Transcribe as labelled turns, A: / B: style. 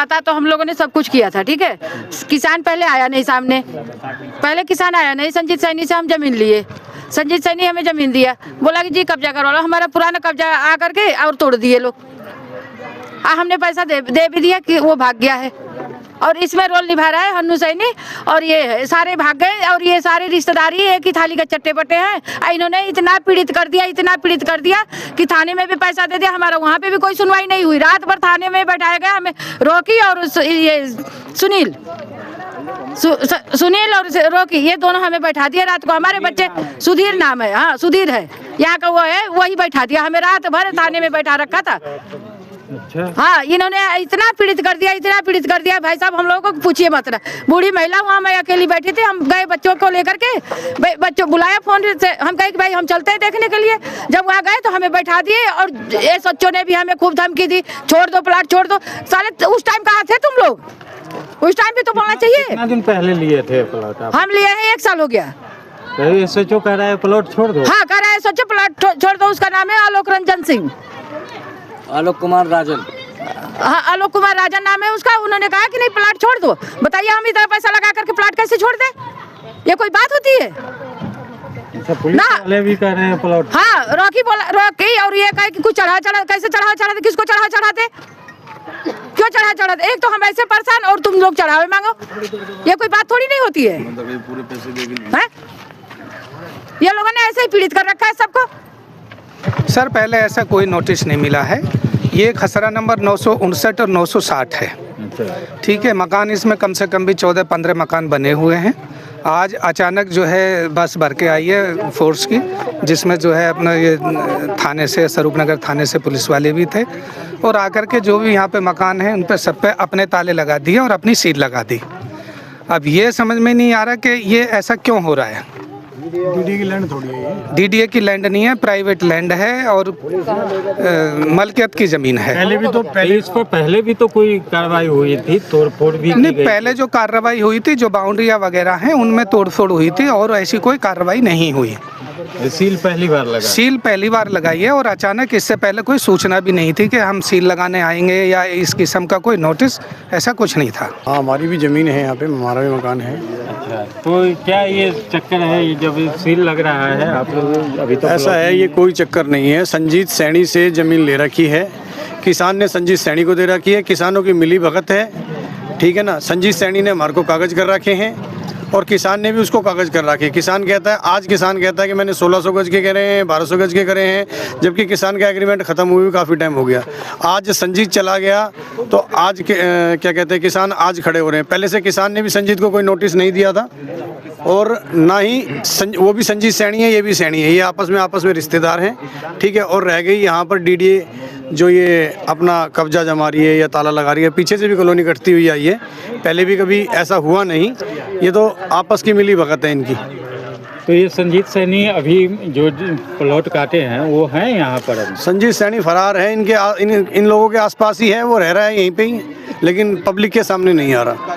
A: पता तो हम लोगों ने सब कुछ किया था, ठीक है। किसान पहले आया नहीं सामने, पहले किसान आया नहीं, संजीत सैनी से हम जमीन लिए, संजीत सैनी हमें जमीन दिया, बोला कि जी कब्जा करवा लो, हमारा पुराना कब्जा आ करके और तोड़ दिए लोग। हमने पैसा दे भी दिया कि वो भाग गया है, और इसमें रोल निभा रहा है हन्नू सैनी, और ये सारे भाग गए, और ये सारे रिश्तेदारी एक ही थाली के चट्टे बट्टे हैं। इन्होंने इतना पीड़ित कर दिया, इतना पीड़ित कर दिया कि थाने में भी पैसा दे दिया, हमारा वहाँ पे भी कोई सुनवाई नहीं हुई। रात भर थाने में बैठाया गया हमें, रॉकी और ये सुनील और रॉकी, ये दोनों हमें बैठा दिया रात को। हमारे बच्चे सुधीर नाम है, हाँ सुधीर है, यहाँ का वो है, वही बैठा दिया हमें, रात भर थाने में बैठा रखा था। हाँ, इन्होंने इतना पीड़ित कर दिया, इतना पीड़ित कर दिया भाई साहब, हम लोगों को पूछिए मत ना। बूढ़ी महिला वहाँ मैं अकेली बैठी थी, हम गए बच्चों को लेकर के, बच्चों बुलाया फोन से, हम कहे कि भाई हम चलते हैं देखने के लिए। जब वहाँ गए तो हमें बैठा दिए, और ये सच्चों ने भी हमें खूब धमकी दी, छोड़ दो प्लाट, छोड़ दो। साले उस टाइम कहाँ थे तुम लोग? उस टाइम भी तो बोलना चाहिए।
B: कितना दिन पहले लिए थे प्लॉट आप?
A: हम लिए हैं 1 साल हो गया।
B: SHO कह रहा है प्लॉट छोड़ दो।
A: हाँ कह रहा है SHO प्लॉट छोड़ दो। उसका नाम है आलोक रंजन सिंह,
C: आलोक कुमार राजन।
A: हाँ आलोक कुमार राजन नाम है उसका। उन्होंने कहा कि नहीं प्लाट छोड़ दो। बताइए हम इतना पैसा लगा करके प्लाट कैसे छोड़ दे? ये कोई बात होती है?
B: पुलिस वाले भी कह रहे हैं प्लॉट।
A: हाँ रॉकी बोला, रॉकी और ये कहे कि कुछ कैसे चढ़ाते, किसको चढ़ाते, क्यों चढ़ाते? एक तो हम ऐसे परेशान और तुम लोग चढ़ावे मांगो, ये कोई बात थोड़ी नहीं होती है। मतलब ये पूरे पैसे देंगे, ये लोगों ने ऐसे ही पीड़ित कर रखा है सबको।
D: सर पहले ऐसा कोई नोटिस नहीं मिला है। ये खसरा नंबर 959 और 960 है, ठीक है। मकान इसमें कम से कम भी 14-15 मकान बने हुए हैं। आज अचानक जो है बस भर के आई है फोर्स की, जिसमें जो है अपना ये थाने से, स्वरूपनगर थाने से पुलिस वाले भी थे, और आकर के जो भी यहाँ पे मकान हैं उन पे सब पे अपने ताले लगा दिए और अपनी सील लगा दी। अब ये समझ में नहीं आ रहा कि ये ऐसा क्यों हो रहा है।
E: DDA की लैंड थोड़ी है,
D: DDA की लैंड नहीं है, प्राइवेट लैंड है और मलकियत की ज़मीन है।
B: इस पर पहले भी तो कोई कार्रवाई हुई थी, तोड़फोड़ भी
D: नहीं, पहले जो कार्रवाई हुई थी, जो बाउंड्रियाँ वगैरह हैं उनमें तोड़फोड़ हुई थी, और ऐसी कोई कार्रवाई नहीं हुई।
B: सील पहली बार लगा? सील
D: पहली बार लगाई है, और अचानक इससे पहले कोई सूचना भी नहीं थी कि हम सील लगाने आएंगे, या इस किस्म का कोई नोटिस, ऐसा कुछ नहीं था।
E: हाँ हमारी भी ज़मीन है यहाँ पे, हमारा भी मकान है।
B: अच्छा, तो क्या ये चक्कर है, ये जब सील लग रहा है आप लोग अभी तो?
E: ऐसा है, ये कोई चक्कर नहीं है। संजीत सैनी से ज़मीन ले रखी है, किसान ने संजीत सैनी को दे रखी है, किसानों की मिली भगत है, ठीक है ना। संजीत सैनी ने हमारे को कागज़ कर रखे हैं, और किसान ने भी उसको कागज़ कर रखे। किसान कहता है, आज किसान कहता है कि मैंने 1600 गज के करे हैं, 1200 गज के करे हैं, जबकि किसान का एग्रीमेंट ख़त्म हुए भी काफ़ी टाइम हो गया। आज संजीत चला गया तो आज क्या कहते हैं, किसान आज खड़े हो रहे हैं। पहले से किसान ने भी संजीत को कोई नोटिस नहीं दिया था, और ना ही वो भी संजीत सैनी है, ये भी सैनी है, ये आपस में रिश्तेदार हैं, ठीक है। और रह गई यहाँ पर DDA जो ये अपना कब्जा जमा रही है या ताला लगा रही है। पीछे से भी कॉलोनी कटती हुई आई है, पहले भी कभी ऐसा हुआ नहीं, ये तो आपस की मिली भगत है इनकी।
B: तो ये संजीत सैनी अभी जो प्लॉट काटे हैं वो हैं यहाँ पर अभी?
E: संजीत सैनी फरार है, इन लोगों के आसपास ही है, वो रह रहा है यहीं पे ही, लेकिन पब्लिक के सामने नहीं आ रहा।